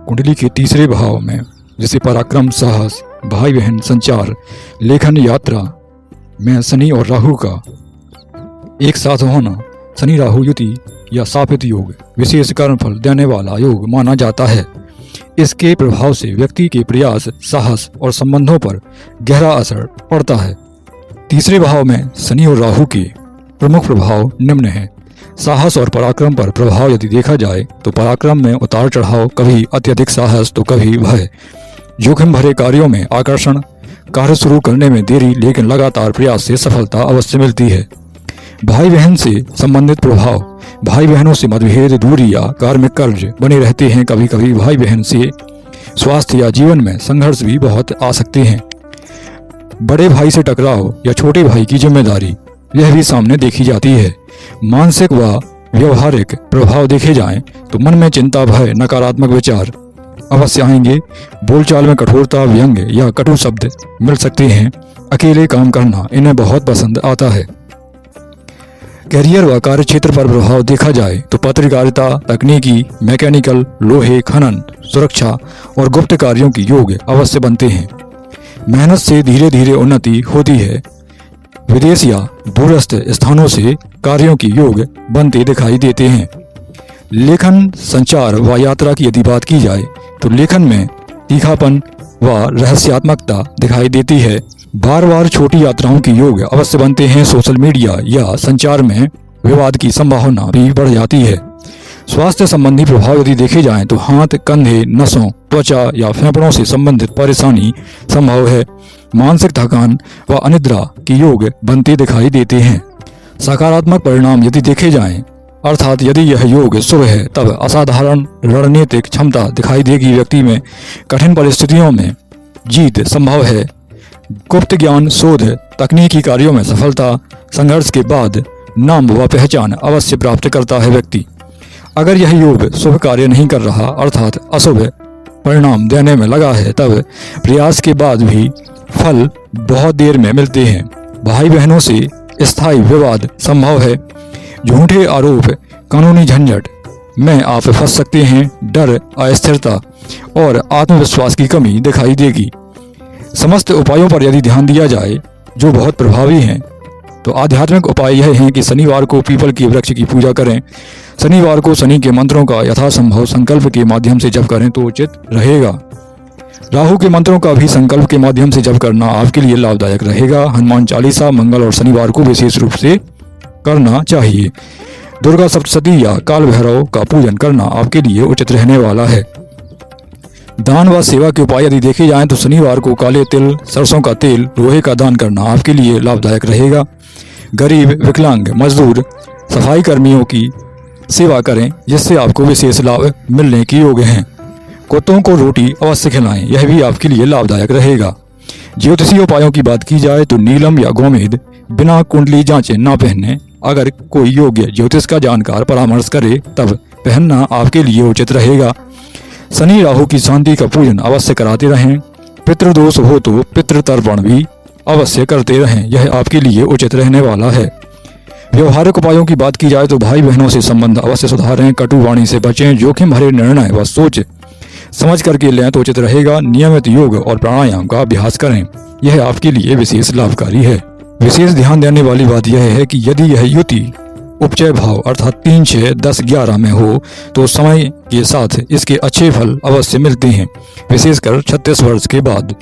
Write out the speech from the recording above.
कुंडली के तीसरे भाव में, जैसे पराक्रम, साहस, भाई बहन, संचार, लेखन, यात्रा में शनि और राहु का एक साथ होना शनि राहु युति या सापित योग विशेष कर्मफल देने वाला योग माना जाता है। इसके प्रभाव से व्यक्ति के प्रयास, साहस और संबंधों पर गहरा असर पड़ता है। तीसरे भाव में शनि और राहु के प्रमुख प्रभाव निम्न हैं। साहस और पराक्रम पर प्रभाव यदि देखा जाए तो पराक्रम में उतार चढ़ाव, कभी अत्यधिक साहस तो कभी भय, जोखिम भरे कार्यों में आकर्षण, कार्य शुरू करने में देरी लेकिन लगातार प्रयास से सफलता अवश्य मिलती है। भाई बहन से संबंधित प्रभाव, भाई बहनों से मतभेद, दूरी या कार्मिक कर्ज बने रहते हैं। कभी कभी भाई बहन से स्वास्थ्य या जीवन में संघर्ष भी बहुत आ सकते हैं। बड़े भाई से टकराव या छोटे भाई की जिम्मेदारी यह भी सामने देखी जाती है। मानसिक व व्यवहारिक प्रभाव देखे जाएं तो मन में चिंता, भय, नकारात्मक विचार अवश्य आएंगे। बोलचाल में कठोरता, व्यंग्य या कटु शब्द मिल सकते हैं। अकेले काम करना इन्हें बहुत पसंद आता है। कैरियर व कार्य क्षेत्र पर प्रभाव देखा जाए तो पत्रकारिता, तकनीकी, मैकेनिकल, लोहे, खनन, सुरक्षा और गुप्त कार्यों की योग अवश्य बनते हैं। मेहनत से धीरे धीरे उन्नति होती है। विदेश या दूरस्थ स्थानों से कार्यों की योग बनते दिखाई देते हैं। लेखन, संचार व यात्रा की यदि बात की जाए तो लेखन में तीखापन व रहस्यात्मकता दिखाई देती है। बार बार छोटी यात्राओं की योग अवश्य बनते हैं। सोशल मीडिया या संचार में विवाद की संभावना भी बढ़ जाती है। स्वास्थ्य संबंधी प्रभाव यदि देखे जाएं तो हाथ, कंधे, नसों, त्वचा या फेफड़ों से संबंधित परेशानी संभव है। मानसिक थकान व अनिद्रा की योग बनते दिखाई देते हैं। सकारात्मक परिणाम यदि देखे जाएं, अर्थात यदि यह योग शुभ है, तब असाधारण रणनीतिक क्षमता दिखाई देगी। व्यक्ति में कठिन परिस्थितियों में जीत संभव है। गुप्त ज्ञान, शोध, तकनीकी कार्यों में सफलता, संघर्ष के बाद नाम व पहचान अवश्य प्राप्त करता है व्यक्ति। अगर यह योग शुभ कार्य नहीं कर रहा, अर्थात अशुभ परिणाम देने में लगा है, तब प्रयास के बाद भी फल बहुत देर में मिलते हैं। भाई बहनों से स्थायी विवाद संभव है। झूठे आरोप, कानूनी झंझट में आप फंस सकते हैं। डर, अस्थिरता और आत्मविश्वास की कमी दिखाई देगी। समस्त उपायों पर यदि ध्यान दिया जाए जो बहुत प्रभावी हैं, तो आध्यात्मिक उपाय यह है कि शनिवार को पीपल के वृक्ष की पूजा करें। शनिवार को शनि के मंत्रों का यथासंभव संकल्प के माध्यम से जप करें तो उचित रहेगा। राहु के मंत्रों का भी संकल्प के माध्यम से जप करना आपके लिए लाभदायक रहेगा। हनुमान चालीसा मंगल और शनिवार को विशेष रूप से करना चाहिए। दुर्गा सप्तशती या काल भैरव का पूजन करना आपके लिए उचित रहने वाला है। दान व सेवा के उपाय यदि देखे जाएं तो शनिवार को काले तिल, सरसों का तेल, लोहे का दान करना आपके लिए लाभदायक रहेगा। गरीब, विकलांग, मजदूर, सफाई कर्मियों की सेवा करें, जिससे आपको विशेष लाभ मिलने की योग हैं। कुत्तों को रोटी अवश्य खिलाएं, यह भी आपके लिए लाभदायक रहेगा। ज्योतिषीय उपायों की बात की जाए तो नीलम या गोमेद बिना कुंडली जांचे ना पहने। अगर कोई योग्य ज्योतिष का जानकार परामर्श करे तब पहनना आपके लिए उचित रहेगा। शनि राहु की शांति का पूजन अवश्य कराते रहें। पितृदोष हो तो पितृतर्पण भी अवश्य करते रहें, यह आपके लिए उचित रहने वाला है। व्यवहारिक उपायों की बात की जाए तो भाई बहनों से संबंध अवश्य सुधारें। कटु वाणी से बचें। जोखिम भरे निर्णय व सोच समझ करके लें तो उचित रहेगा। नियमित योग और प्राणायाम का अभ्यास करें, यह आपके लिए विशेष लाभकारी है। विशेष ध्यान देने वाली बात यह है कि यदि यह युति उपचय भाव अर्थात 3, 6, 10, 11 में हो तो समय के साथ इसके अच्छे फल अवश्य मिलते हैं, विशेषकर 36 वर्ष के बाद।